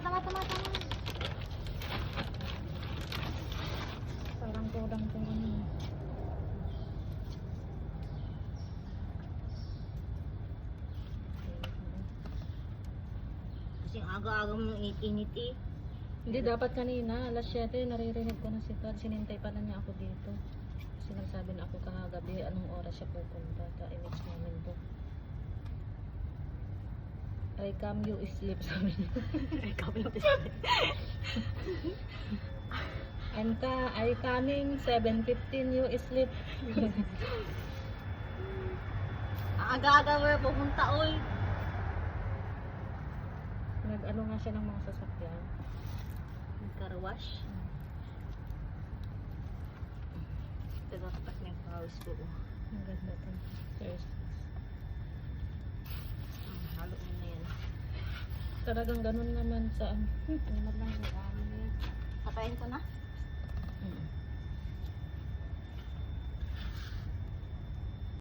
tama. Parang kulang kung ano. Kasi aga-aga mo init eh. Hindi, dapat kanina, alas 7, naririnig ko na si Todd. Sinintay pala niya ako dito. Kasi nagsabi na ako kahagabi, anong oras siya pupunta. Ta-image namin to. I come you sleep, sabi niya. I come you sleep. I coming, 7:15 you sleep. Aga-aga mo pupunta oy. Nag-ano nga siya ng mga sasakyan. Nagkarawash. Tagakapas na yung pawis ko. Ang ganda to. Cheers. Halo mo na yan. Talagang ganun naman sa ano. Ano lang yung amin. Patayin ko na? Mm.